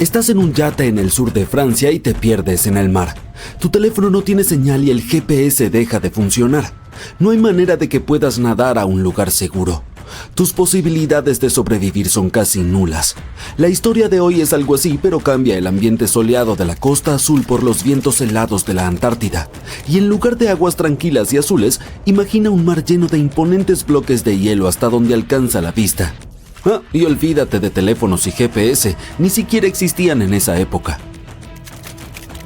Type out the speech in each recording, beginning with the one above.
Estás en un yate en el sur de Francia y te pierdes en el mar. Tu teléfono no tiene señal y el GPS deja de funcionar. No hay manera de que puedas nadar a un lugar seguro. Tus posibilidades de sobrevivir son casi nulas. La historia de hoy es algo así, pero cambia el ambiente soleado de la costa azul por los vientos helados de la Antártida. Y en lugar de aguas tranquilas y azules, imagina un mar lleno de imponentes bloques de hielo hasta donde alcanza la vista. Y olvídate de teléfonos y GPS, ni siquiera existían en esa época.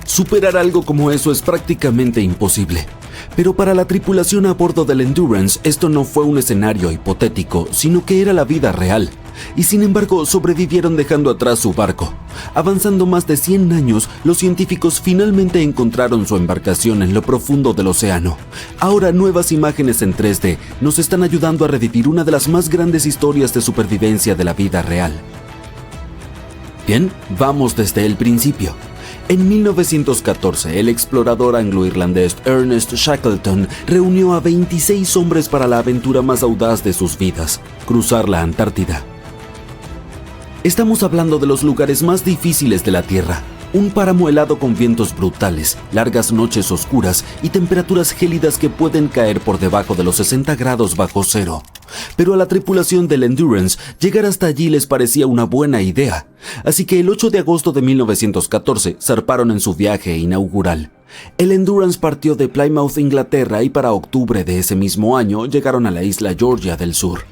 Superar algo como eso es prácticamente imposible. Pero para la tripulación a bordo del Endurance, esto no fue un escenario hipotético, sino que era la vida real. Y sin embargo, sobrevivieron dejando atrás su barco. Avanzando más de 100 años, los científicos finalmente encontraron su embarcación en lo profundo del océano. Ahora nuevas imágenes en 3D nos están ayudando a revivir una de las más grandes historias de supervivencia de la vida real. Bien, vamos desde el principio. En 1914, el explorador anglo-irlandés Ernest Shackleton reunió a 26 hombres para la aventura más audaz de sus vidas: cruzar la Antártida. Estamos hablando de los lugares más difíciles de la Tierra. Un páramo helado con vientos brutales, largas noches oscuras y temperaturas gélidas que pueden caer por debajo de los 60 grados bajo cero. Pero a la tripulación del Endurance, llegar hasta allí les parecía una buena idea. Así que el 8 de agosto de 1914 zarparon en su viaje inaugural. El Endurance partió de Plymouth, Inglaterra, y para octubre de ese mismo año llegaron a la isla Georgia del Sur.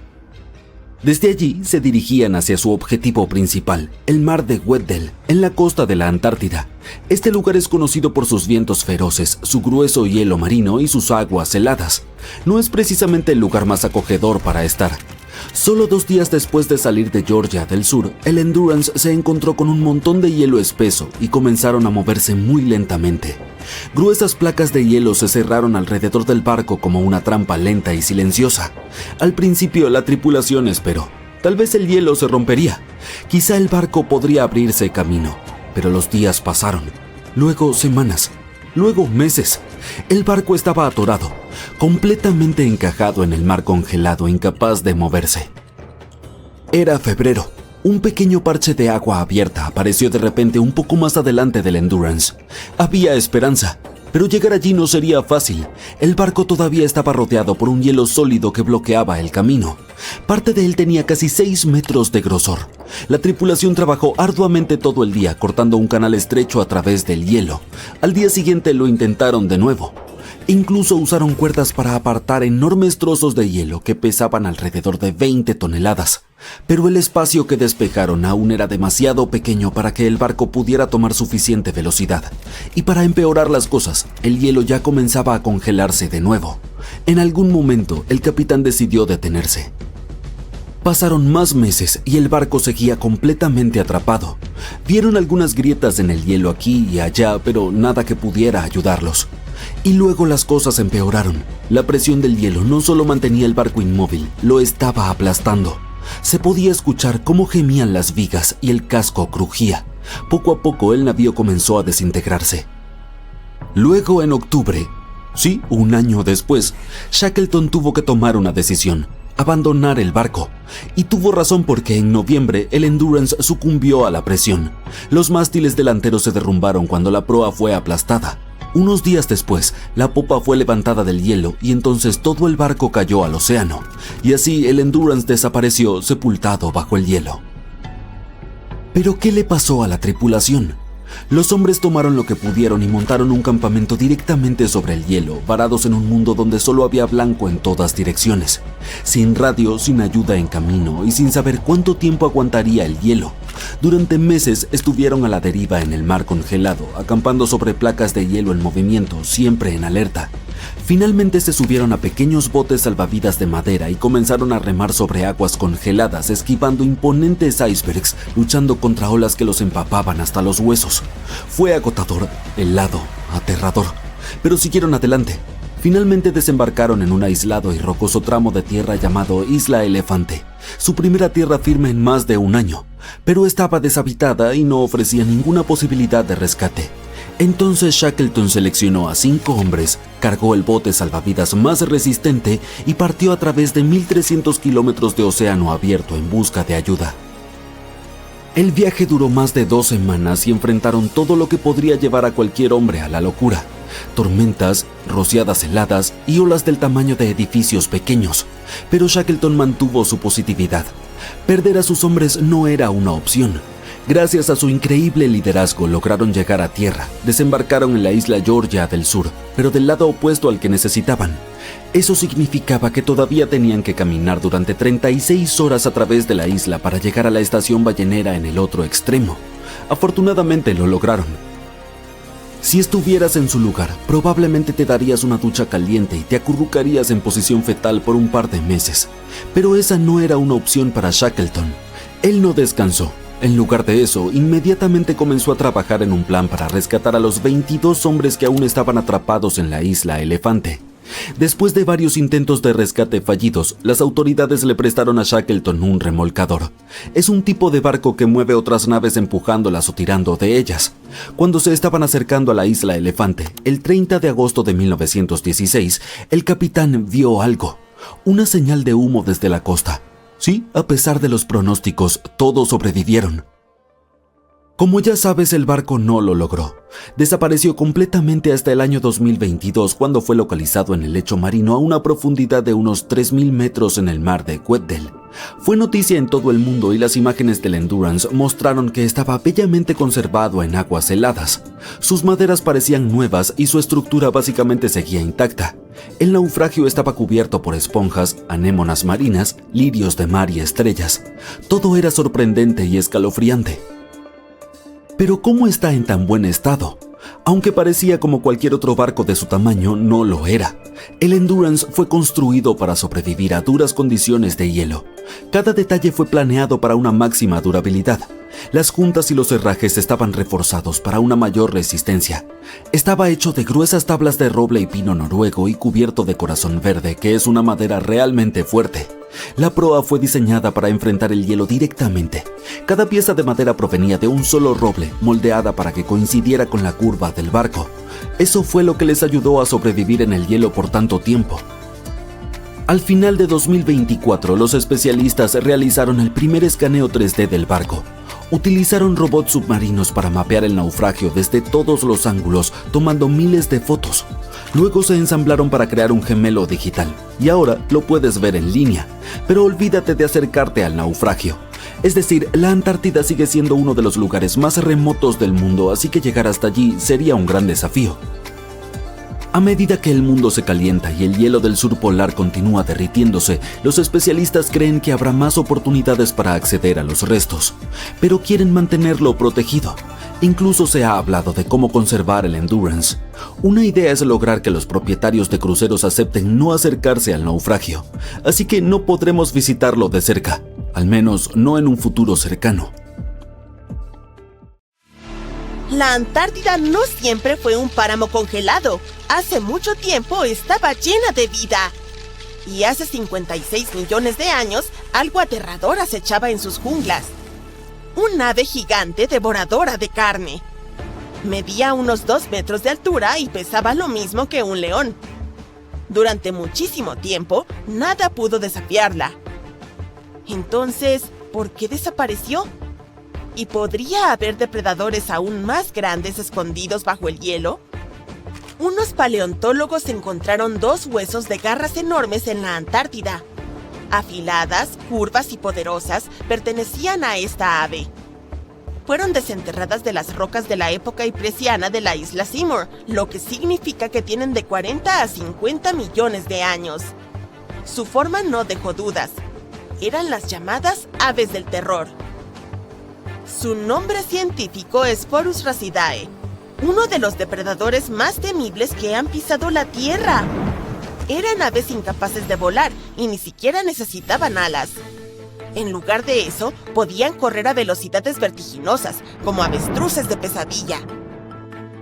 Desde allí se dirigían hacia su objetivo principal, el mar de Weddell, en la costa de la Antártida. Este lugar es conocido por sus vientos feroces, su grueso hielo marino y sus aguas heladas. No es precisamente el lugar más acogedor para estar. Solo 2 días después de salir de Georgia del Sur, el Endurance se encontró con un montón de hielo espeso y comenzaron a moverse muy lentamente. Gruesas placas de hielo se cerraron alrededor del barco como una trampa lenta y silenciosa. Al principio la tripulación esperó. Tal vez el hielo se rompería. Quizá el barco podría abrirse camino. Pero los días pasaron. Luego semanas. Luego meses. El barco estaba atorado, completamente encajado en el mar congelado, incapaz de moverse. Era febrero. Un pequeño parche de agua abierta apareció de repente un poco más adelante del Endurance. Había esperanza, pero llegar allí no sería fácil. El barco todavía estaba rodeado por un hielo sólido que bloqueaba el camino. Parte de él tenía casi 6 metros de grosor. La tripulación trabajó arduamente todo el día cortando un canal estrecho a través del hielo. Al día siguiente lo intentaron de nuevo. Incluso usaron cuerdas para apartar enormes trozos de hielo que pesaban alrededor de 20 toneladas. Pero el espacio que despejaron aún era demasiado pequeño para que el barco pudiera tomar suficiente velocidad. Y para empeorar las cosas, el hielo ya comenzaba a congelarse de nuevo. En algún momento, el capitán decidió detenerse. Pasaron más meses y el barco seguía completamente atrapado. Vieron algunas grietas en el hielo aquí y allá, pero nada que pudiera ayudarlos. Y luego las cosas empeoraron. La presión del hielo no solo mantenía el barco inmóvil, lo estaba aplastando. Se podía escuchar cómo gemían las vigas y el casco crujía. Poco a poco el navío comenzó a desintegrarse. Luego, en octubre, sí, un año después, Shackleton tuvo que tomar una decisión: abandonar el barco. Y tuvo razón, porque en noviembre el Endurance sucumbió a la presión. Los mástiles delanteros se derrumbaron cuando la proa fue aplastada. Unos días después, la popa fue levantada del hielo y entonces todo el barco cayó al océano. Y así el Endurance desapareció sepultado bajo el hielo. ¿Pero qué le pasó a la tripulación? Los hombres tomaron lo que pudieron y montaron un campamento directamente sobre el hielo, varados en un mundo donde solo había blanco en todas direcciones. Sin radio, sin ayuda en camino y sin saber cuánto tiempo aguantaría el hielo. Durante meses estuvieron a la deriva en el mar congelado, acampando sobre placas de hielo en movimiento, siempre en alerta. Finalmente se subieron a pequeños botes salvavidas de madera y comenzaron a remar sobre aguas congeladas, esquivando imponentes icebergs, luchando contra olas que los empapaban hasta los huesos. Fue agotador, helado, aterrador, pero siguieron adelante. Finalmente desembarcaron en un aislado y rocoso tramo de tierra llamado Isla Elefante, su primera tierra firme en más de un año, pero estaba deshabitada y no ofrecía ninguna posibilidad de rescate. Entonces Shackleton seleccionó a 5 hombres, cargó el bote salvavidas más resistente y partió a través de 1.300 kilómetros de océano abierto en busca de ayuda. El viaje duró más de 2 semanas y enfrentaron todo lo que podría llevar a cualquier hombre a la locura: tormentas, rociadas heladas y olas del tamaño de edificios pequeños. Pero Shackleton mantuvo su positividad. Perder a sus hombres no era una opción. Gracias a su increíble liderazgo lograron llegar a tierra. Desembarcaron en la isla Georgia del Sur, pero del lado opuesto al que necesitaban. Eso significaba que todavía tenían que caminar durante 36 horas a través de la isla para llegar a la estación ballenera en el otro extremo. Afortunadamente lo lograron. Si estuvieras en su lugar, probablemente te darías una ducha caliente y te acurrucarías en posición fetal por un par de meses. Pero esa no era una opción para Shackleton. Él no descansó. En lugar de eso, inmediatamente comenzó a trabajar en un plan para rescatar a los 22 hombres que aún estaban atrapados en la isla Elefante. Después de varios intentos de rescate fallidos, las autoridades le prestaron a Shackleton un remolcador. Es un tipo de barco que mueve otras naves empujándolas o tirando de ellas. Cuando se estaban acercando a la isla Elefante, el 30 de agosto de 1916, el capitán vio algo: una señal de humo desde la costa. Sí, a pesar de los pronósticos, todos sobrevivieron. Como ya sabes, el barco no lo logró. Desapareció completamente hasta el año 2022, cuando fue localizado en el lecho marino a una profundidad de unos 3.000 metros en el mar de Weddell. Fue noticia en todo el mundo y las imágenes del Endurance mostraron que estaba bellamente conservado en aguas heladas. Sus maderas parecían nuevas y su estructura básicamente seguía intacta. El naufragio estaba cubierto por esponjas, anémonas marinas, lirios de mar y estrellas. Todo era sorprendente y escalofriante. Pero ¿cómo está en tan buen estado? Aunque parecía como cualquier otro barco de su tamaño, no lo era. El Endurance fue construido para sobrevivir a duras condiciones de hielo. Cada detalle fue planeado para una máxima durabilidad. Las juntas y los herrajes estaban reforzados para una mayor resistencia. Estaba hecho de gruesas tablas de roble y pino noruego y cubierto de corazón verde, que es una madera realmente fuerte. La proa fue diseñada para enfrentar el hielo directamente. Cada pieza de madera provenía de un solo roble, moldeada para que coincidiera con la curva del barco. Eso fue lo que les ayudó a sobrevivir en el hielo por tanto tiempo. Al final de 2024, los especialistas realizaron el primer escaneo 3D del barco. Utilizaron robots submarinos para mapear el naufragio desde todos los ángulos, tomando miles de fotos. Luego se ensamblaron para crear un gemelo digital, y ahora lo puedes ver en línea. Pero olvídate de acercarte al naufragio. Es decir, la Antártida sigue siendo uno de los lugares más remotos del mundo, así que llegar hasta allí sería un gran desafío. A medida que el mundo se calienta y el hielo del sur polar continúa derritiéndose, los especialistas creen que habrá más oportunidades para acceder a los restos, pero quieren mantenerlo protegido. Incluso se ha hablado de cómo conservar el Endurance. Una idea es lograr que los propietarios de cruceros acepten no acercarse al naufragio, así que no podremos visitarlo de cerca, al menos no en un futuro cercano. La Antártida no siempre fue un páramo congelado. Hace mucho tiempo estaba llena de vida. Y hace 56 millones de años, algo aterrador acechaba en sus junglas. Un ave gigante devoradora de carne. Medía unos 2 metros de altura y pesaba lo mismo que un león. Durante muchísimo tiempo, nada pudo desafiarla. Entonces, ¿por qué desapareció? ¿Y podría haber depredadores aún más grandes escondidos bajo el hielo? Unos paleontólogos encontraron 2 huesos de garras enormes en la Antártida. Afiladas, curvas y poderosas, pertenecían a esta ave. Fueron desenterradas de las rocas de la época ipresiana de la isla Seymour, lo que significa que tienen de 40 a 50 millones de años. Su forma no dejó dudas. Eran las llamadas aves del terror. Su nombre científico es Phorus racidae, uno de los depredadores más temibles que han pisado la Tierra. Eran aves incapaces de volar y ni siquiera necesitaban alas. En lugar de eso, podían correr a velocidades vertiginosas, como avestruces de pesadilla.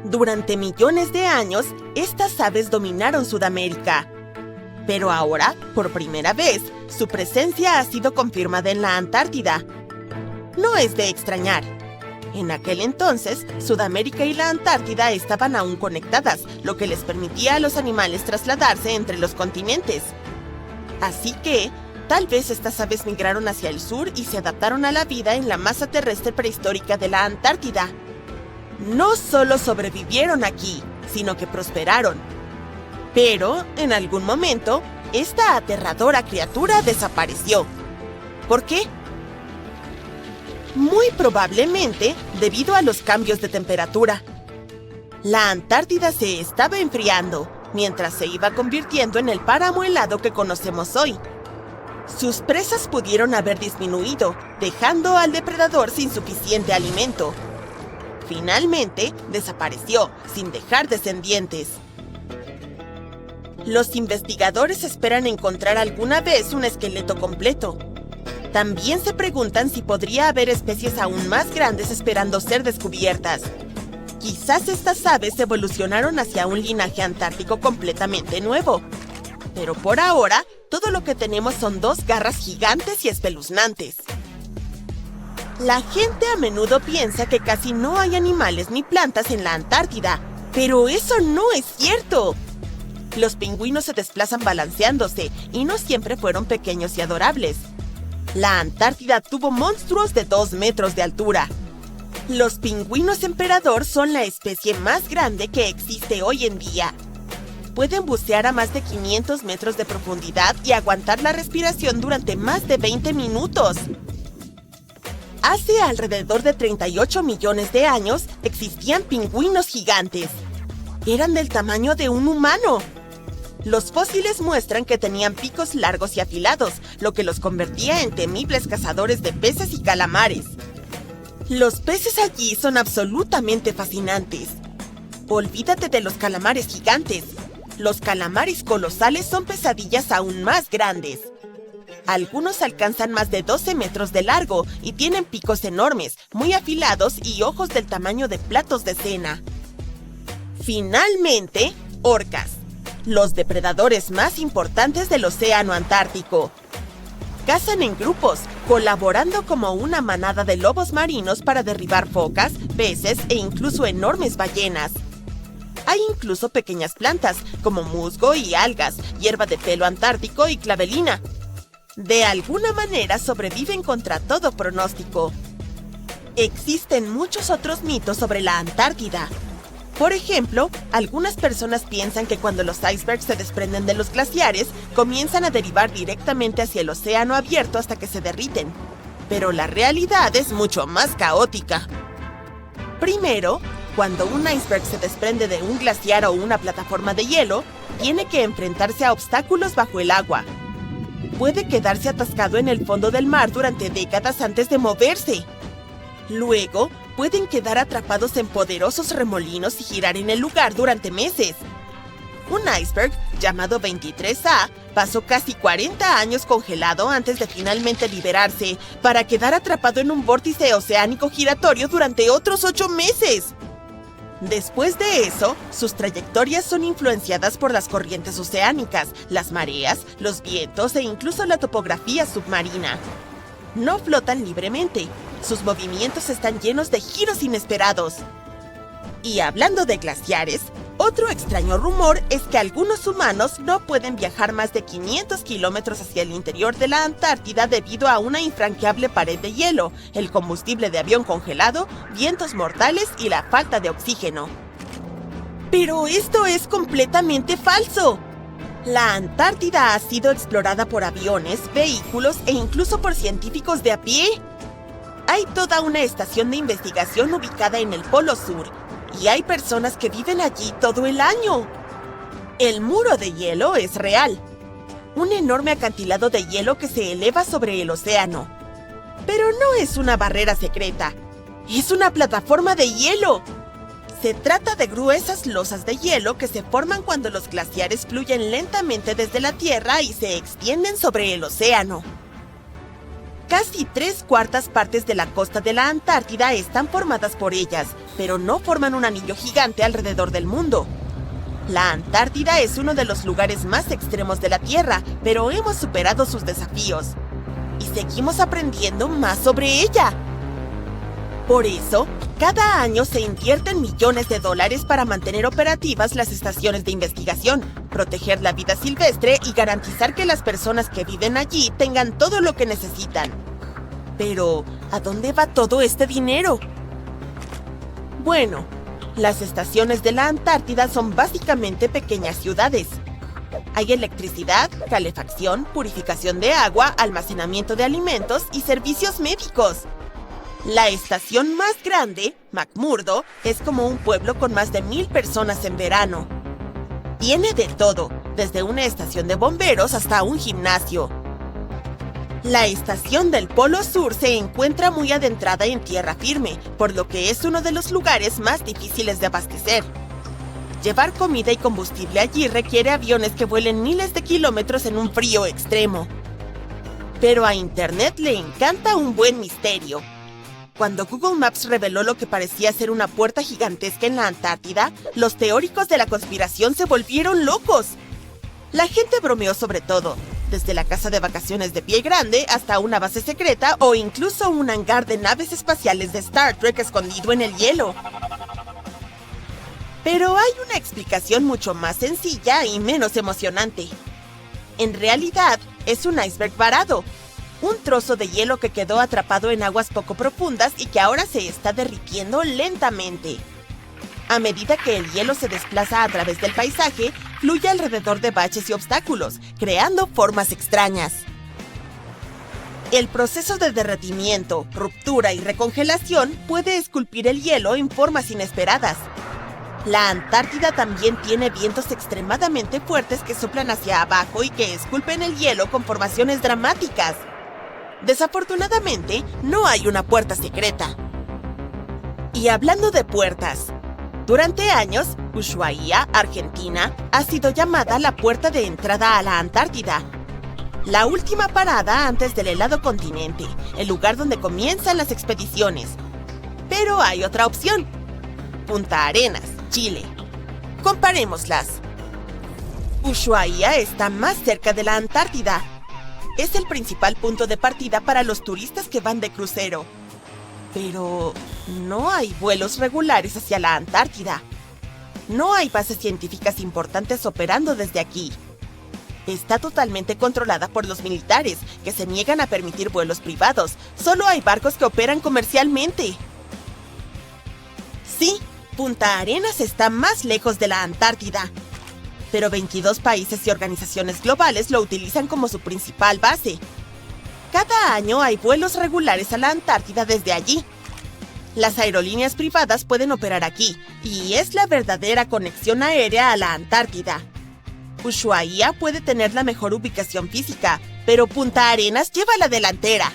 Durante millones de años, estas aves dominaron Sudamérica. Pero ahora, por primera vez, su presencia ha sido confirmada en la Antártida. No es de extrañar. En aquel entonces, Sudamérica y la Antártida estaban aún conectadas, lo que les permitía a los animales trasladarse entre los continentes. Así que, tal vez estas aves migraron hacia el sur y se adaptaron a la vida en la masa terrestre prehistórica de la Antártida. No solo sobrevivieron aquí, sino que prosperaron. Pero, en algún momento, esta aterradora criatura desapareció. ¿Por qué? Muy probablemente debido a los cambios de temperatura. La Antártida se estaba enfriando, mientras se iba convirtiendo en el páramo helado que conocemos hoy. Sus presas pudieron haber disminuido, dejando al depredador sin suficiente alimento. Finalmente, desapareció, sin dejar descendientes. Los investigadores esperan encontrar alguna vez un esqueleto completo. También se preguntan si podría haber especies aún más grandes esperando ser descubiertas. Quizás estas aves evolucionaron hacia un linaje antártico completamente nuevo. Pero por ahora, todo lo que tenemos son 2 garras gigantes y espeluznantes. La gente a menudo piensa que casi no hay animales ni plantas en la Antártida, pero eso no es cierto. Los pingüinos se desplazan balanceándose y no siempre fueron pequeños y adorables. La Antártida tuvo monstruos de 2 metros de altura. Los pingüinos emperador son la especie más grande que existe hoy en día. Pueden bucear a más de 500 metros de profundidad y aguantar la respiración durante más de 20 minutos. Hace alrededor de 38 millones de años existían pingüinos gigantes. Eran del tamaño de un humano. Los fósiles muestran que tenían picos largos y afilados, lo que los convertía en temibles cazadores de peces y calamares. Los peces allí son absolutamente fascinantes. Olvídate de los calamares gigantes. Los calamares colosales son pesadillas aún más grandes. Algunos alcanzan más de 12 metros de largo y tienen picos enormes, muy afilados y ojos del tamaño de platos de cena. Finalmente, orcas, los depredadores más importantes del océano Antártico. Cazan en grupos, colaborando como una manada de lobos marinos para derribar focas, peces e incluso enormes ballenas. Hay incluso pequeñas plantas, como musgo y algas, hierba de pelo antártico y clavelina. De alguna manera sobreviven contra todo pronóstico. Existen muchos otros mitos sobre la Antártida. Por ejemplo, algunas personas piensan que cuando los icebergs se desprenden de los glaciares, comienzan a derivar directamente hacia el océano abierto hasta que se derriten. Pero la realidad es mucho más caótica. Primero, cuando un iceberg se desprende de un glaciar o una plataforma de hielo, tiene que enfrentarse a obstáculos bajo el agua. Puede quedarse atascado en el fondo del mar durante décadas antes de moverse. Luego, pueden quedar atrapados en poderosos remolinos y girar en el lugar durante meses. Un iceberg, llamado 23A, pasó casi 40 años congelado antes de finalmente liberarse, para quedar atrapado en un vórtice oceánico giratorio durante otros 8 meses. Después de eso, sus trayectorias son influenciadas por las corrientes oceánicas, las mareas, los vientos e incluso la topografía submarina. No flotan libremente. Sus movimientos están llenos de giros inesperados. Y hablando de glaciares, otro extraño rumor es que algunos humanos no pueden viajar más de 500 kilómetros hacia el interior de la Antártida debido a una infranqueable pared de hielo, el combustible de avión congelado, vientos mortales y la falta de oxígeno. ¡Pero esto es completamente falso! La Antártida ha sido explorada por aviones, vehículos e incluso por científicos de a pie. Hay toda una estación de investigación ubicada en el Polo Sur, y hay personas que viven allí todo el año. El muro de hielo es real, un enorme acantilado de hielo que se eleva sobre el océano. Pero no es una barrera secreta, es una plataforma de hielo. Se trata de gruesas losas de hielo que se forman cuando los glaciares fluyen lentamente desde la Tierra y se extienden sobre el océano. Casi 3/4 partes de la costa de la Antártida están formadas por ellas, pero no forman un anillo gigante alrededor del mundo. La Antártida es uno de los lugares más extremos de la Tierra, pero hemos superado sus desafíos. Y seguimos aprendiendo más sobre ella. Por eso, cada año se invierten millones de dólares para mantener operativas las estaciones de investigación, proteger la vida silvestre y garantizar que las personas que viven allí tengan todo lo que necesitan. Pero, ¿a dónde va todo este dinero? Bueno, las estaciones de la Antártida son básicamente pequeñas ciudades. Hay electricidad, calefacción, purificación de agua, almacenamiento de alimentos y servicios médicos. La estación más grande, McMurdo, es como un pueblo con más de 1000 personas en verano. Tiene de todo, desde una estación de bomberos hasta un gimnasio. La estación del Polo Sur se encuentra muy adentrada en tierra firme, por lo que es uno de los lugares más difíciles de abastecer. Llevar comida y combustible allí requiere aviones que vuelen miles de kilómetros en un frío extremo. Pero a Internet le encanta un buen misterio. Cuando Google Maps reveló lo que parecía ser una puerta gigantesca en la Antártida, los teóricos de la conspiración se volvieron locos. La gente bromeó sobre todo, desde la casa de vacaciones de Pie Grande hasta una base secreta o incluso un hangar de naves espaciales de Star Trek escondido en el hielo. Pero hay una explicación mucho más sencilla y menos emocionante. En realidad, es un iceberg varado. Un trozo de hielo que quedó atrapado en aguas poco profundas y que ahora se está derritiendo lentamente. A medida que el hielo se desplaza a través del paisaje, fluye alrededor de baches y obstáculos, creando formas extrañas. El proceso de derretimiento, ruptura y recongelación puede esculpir el hielo en formas inesperadas. La Antártida también tiene vientos extremadamente fuertes que soplan hacia abajo y que esculpen el hielo con formaciones dramáticas. Desafortunadamente, no hay una puerta secreta. Y hablando de puertas, durante años, Ushuaia, Argentina, ha sido llamada la puerta de entrada a la Antártida. La última parada antes del helado continente, el lugar donde comienzan las expediciones. Pero hay otra opción: Punta Arenas, Chile. Comparémoslas. Ushuaia está más cerca de la Antártida. Es el principal punto de partida para los turistas que van de crucero. Pero no hay vuelos regulares hacia la Antártida. No hay bases científicas importantes operando desde aquí. Está totalmente controlada por los militares, que se niegan a permitir vuelos privados. Solo hay barcos que operan comercialmente. Sí, Punta Arenas está más lejos de la Antártida. Pero 22 países y organizaciones globales lo utilizan como su principal base. Cada año hay vuelos regulares a la Antártida desde allí. Las aerolíneas privadas pueden operar aquí, y es la verdadera conexión aérea a la Antártida. Ushuaia puede tener la mejor ubicación física, pero Punta Arenas lleva la delantera.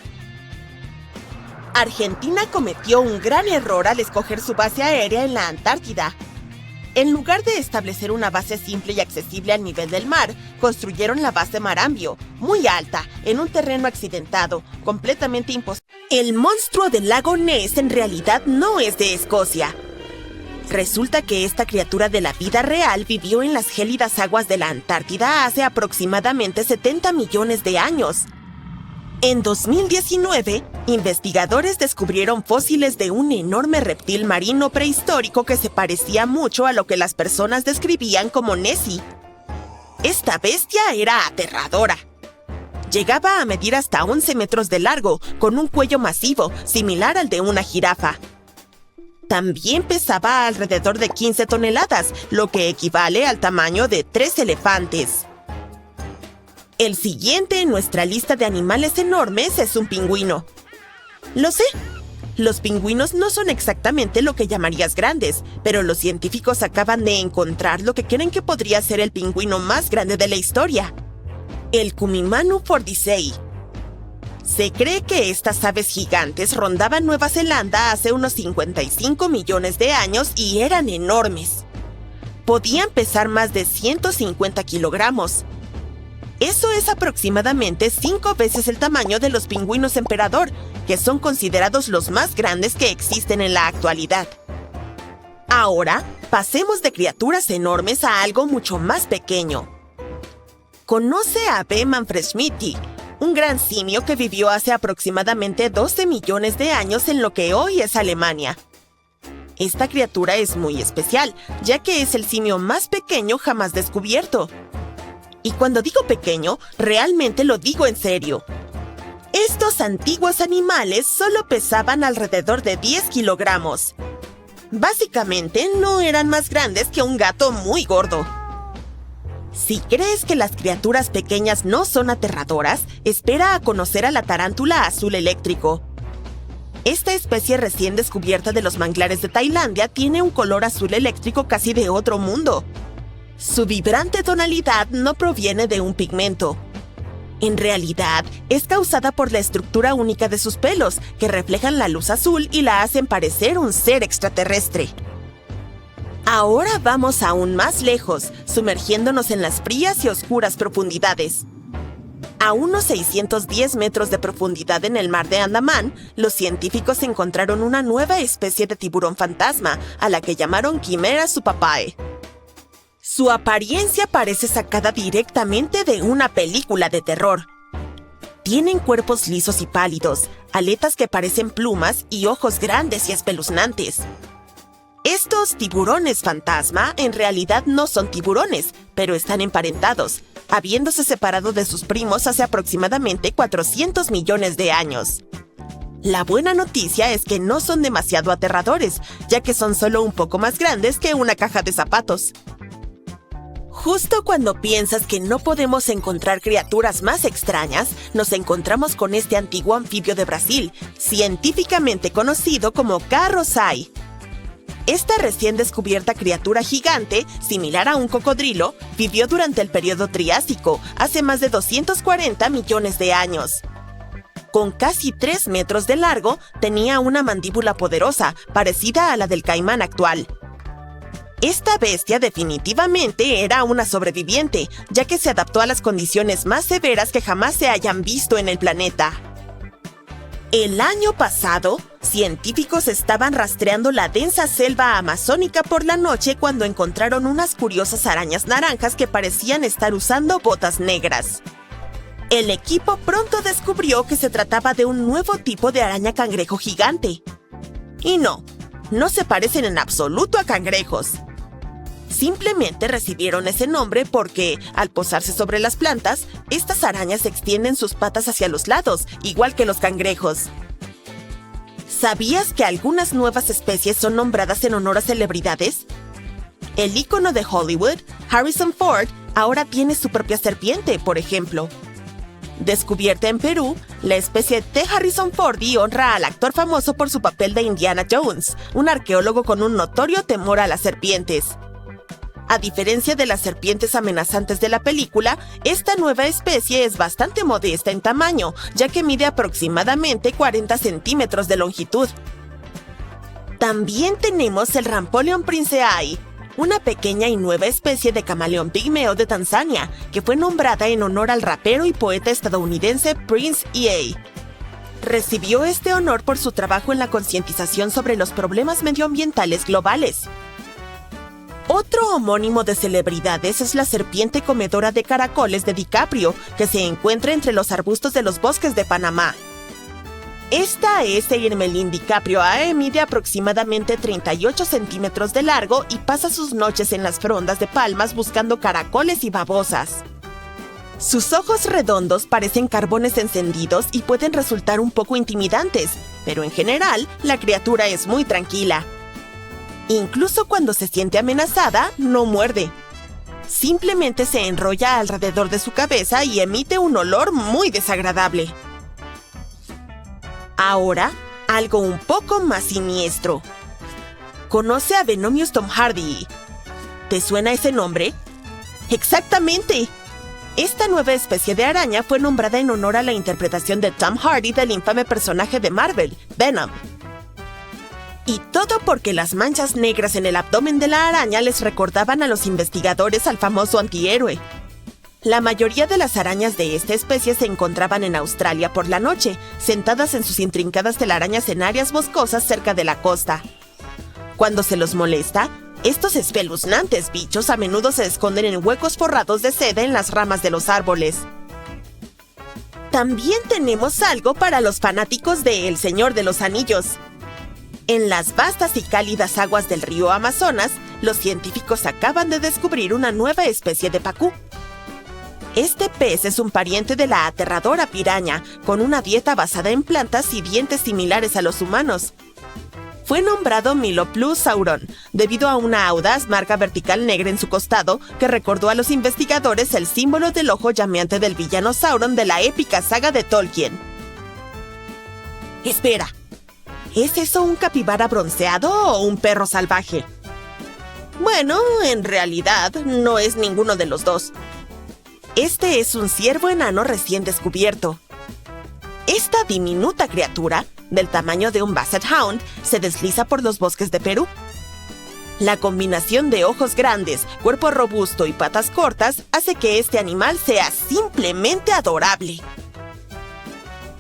Argentina cometió un gran error al escoger su base aérea en la Antártida. En lugar de establecer una base simple y accesible al nivel del mar, construyeron la base Marambio, muy alta, en un terreno accidentado, completamente imposible. El monstruo del lago Ness en realidad no es de Escocia. Resulta que esta criatura de la vida real vivió en las gélidas aguas de la Antártida hace aproximadamente 70 millones de años. En 2019, investigadores descubrieron fósiles de un enorme reptil marino prehistórico que se parecía mucho a lo que las personas describían como Nessie. Esta bestia era aterradora. Llegaba a medir hasta 11 metros de largo, con un cuello masivo, similar al de una jirafa. También pesaba alrededor de 15 toneladas, lo que equivale al tamaño de 3 elefantes. El siguiente en nuestra lista de animales enormes es un pingüino. Lo sé, los pingüinos no son exactamente lo que llamarías grandes, pero los científicos acaban de encontrar lo que creen que podría ser el pingüino más grande de la historia: el Kumimanu fordisei. Se cree que estas aves gigantes rondaban Nueva Zelanda hace unos 55 millones de años y eran enormes. Podían pesar más de 150 kilogramos. Eso es aproximadamente 5 veces el tamaño de los pingüinos emperador, que son considerados los más grandes que existen en la actualidad. Ahora, pasemos de criaturas enormes a algo mucho más pequeño. ¿Conoce a B. manfredsmithii, un gran simio que vivió hace aproximadamente 12 millones de años en lo que hoy es Alemania. Esta criatura es muy especial, ya que es el simio más pequeño jamás descubierto. Y cuando digo pequeño, realmente lo digo en serio. Estos antiguos animales solo pesaban alrededor de 10 kilogramos. Básicamente, no eran más grandes que un gato muy gordo. Si crees que las criaturas pequeñas no son aterradoras, espera a conocer a la tarántula azul eléctrico. Esta especie recién descubierta de los manglares de Tailandia tiene un color azul eléctrico casi de otro mundo. Su vibrante tonalidad no proviene de un pigmento. En realidad, es causada por la estructura única de sus pelos, que reflejan la luz azul y la hacen parecer un ser extraterrestre. Ahora vamos aún más lejos, sumergiéndonos en las frías y oscuras profundidades. A unos 610 metros de profundidad en el mar de Andamán, los científicos encontraron una nueva especie de tiburón fantasma, a la que llamaron Chimera supapae. Su apariencia parece sacada directamente de una película de terror. Tienen cuerpos lisos y pálidos, aletas que parecen plumas y ojos grandes y espeluznantes. Estos tiburones fantasma en realidad no son tiburones, pero están emparentados, habiéndose separado de sus primos hace aproximadamente 400 millones de años. La buena noticia es que no son demasiado aterradores, ya que son solo un poco más grandes que una caja de zapatos. Justo cuando piensas que no podemos encontrar criaturas más extrañas, nos encontramos con este antiguo anfibio de Brasil, científicamente conocido como Carrosai. Esta recién descubierta criatura gigante, similar a un cocodrilo, vivió durante el período Triásico, hace más de 240 millones de años. Con casi 3 metros de largo, tenía una mandíbula poderosa, parecida a la del caimán actual. Esta bestia definitivamente era una sobreviviente, ya que se adaptó a las condiciones más severas que jamás se hayan visto en el planeta. El año pasado, científicos estaban rastreando la densa selva amazónica por la noche cuando encontraron unas curiosas arañas naranjas que parecían estar usando botas negras. El equipo pronto descubrió que se trataba de un nuevo tipo de araña cangrejo gigante. Y no se parecen en absoluto a cangrejos. Simplemente recibieron ese nombre porque, al posarse sobre las plantas, estas arañas extienden sus patas hacia los lados, igual que los cangrejos. ¿Sabías que algunas nuevas especies son nombradas en honor a celebridades? El ícono de Hollywood, Harrison Ford, ahora tiene su propia serpiente, por ejemplo. Descubierta en Perú, la especie T. harrisonfordi honra al actor famoso por su papel de Indiana Jones, un arqueólogo con un notorio temor a las serpientes. A diferencia de las serpientes amenazantes de la película, esta nueva especie es bastante modesta en tamaño, ya que mide aproximadamente 40 centímetros de longitud. También tenemos el Rampoleon princeai, una pequeña y nueva especie de camaleón pigmeo de Tanzania, que fue nombrada en honor al rapero y poeta estadounidense Prince E.A. Recibió este honor por su trabajo en la concientización sobre los problemas medioambientales globales. Otro homónimo de celebridades es la serpiente comedora de caracoles de DiCaprio, que se encuentra entre los arbustos de los bosques de Panamá. Esta es Ermelín DiCaprioae, mide aproximadamente 38 centímetros de largo y pasa sus noches en las frondas de palmas buscando caracoles y babosas. Sus ojos redondos parecen carbones encendidos y pueden resultar un poco intimidantes, pero en general, la criatura es muy tranquila. Incluso cuando se siente amenazada, no muerde. Simplemente se enrolla alrededor de su cabeza y emite un olor muy desagradable. Ahora, algo un poco más siniestro. ¿Conoce a Venomius Tom Hardy? ¿Te suena ese nombre? ¡Exactamente! Esta nueva especie de araña fue nombrada en honor a la interpretación de Tom Hardy del infame personaje de Marvel, Venom. Y todo porque las manchas negras en el abdomen de la araña les recordaban a los investigadores al famoso antihéroe. La mayoría de las arañas de esta especie se encontraban en Australia por la noche, sentadas en sus intrincadas telarañas en áreas boscosas cerca de la costa. Cuando se los molesta, estos espeluznantes bichos a menudo se esconden en huecos forrados de seda en las ramas de los árboles. También tenemos algo para los fanáticos de El Señor de los Anillos. En las vastas y cálidas aguas del río Amazonas, los científicos acaban de descubrir una nueva especie de pacú. Este pez es un pariente de la aterradora piraña, con una dieta basada en plantas y dientes similares a los humanos. Fue nombrado Miloplousauron debido a una audaz marca vertical negra en su costado que recordó a los investigadores el símbolo del ojo llameante del villano Sauron de la épica saga de Tolkien. Espera, ¿es eso un capibara bronceado o un perro salvaje? Bueno, en realidad no es ninguno de los dos. Este es un ciervo enano recién descubierto. Esta diminuta criatura, del tamaño de un Basset Hound, se desliza por los bosques de Perú. La combinación de ojos grandes, cuerpo robusto y patas cortas hace que este animal sea simplemente adorable.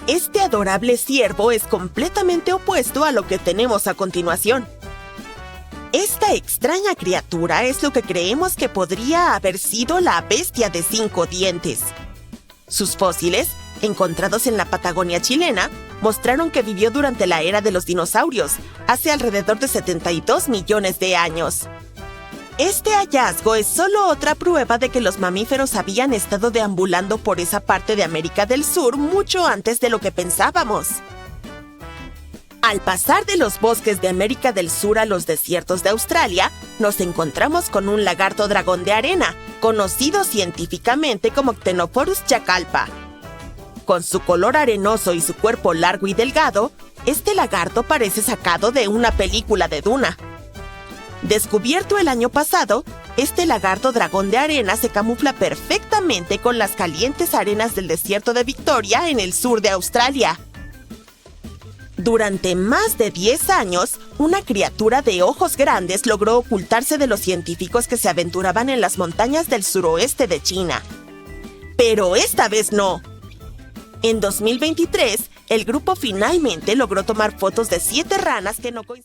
Este adorable ciervo es completamente opuesto a lo que tenemos a continuación. Esta extraña criatura es lo que creemos que podría haber sido la bestia de 5 dientes. Sus fósiles, encontrados en la Patagonia chilena, mostraron que vivió durante la era de los dinosaurios, hace alrededor de 72 millones de años. Este hallazgo es solo otra prueba de que los mamíferos habían estado deambulando por esa parte de América del Sur mucho antes de lo que pensábamos. Al pasar de los bosques de América del Sur a los desiertos de Australia, nos encontramos con un lagarto dragón de arena, conocido científicamente como Ctenophorus jacalpa. Con su color arenoso y su cuerpo largo y delgado, este lagarto parece sacado de una película de Duna. Descubierto el año pasado, este lagarto dragón de arena se camufla perfectamente con las calientes arenas del desierto de Victoria en el sur de Australia. Durante más de 10 años, una criatura de ojos grandes logró ocultarse de los científicos que se aventuraban en las montañas del suroeste de China. Pero esta vez no. En 2023, el grupo finalmente logró tomar fotos de 7 ranas que no coincidían.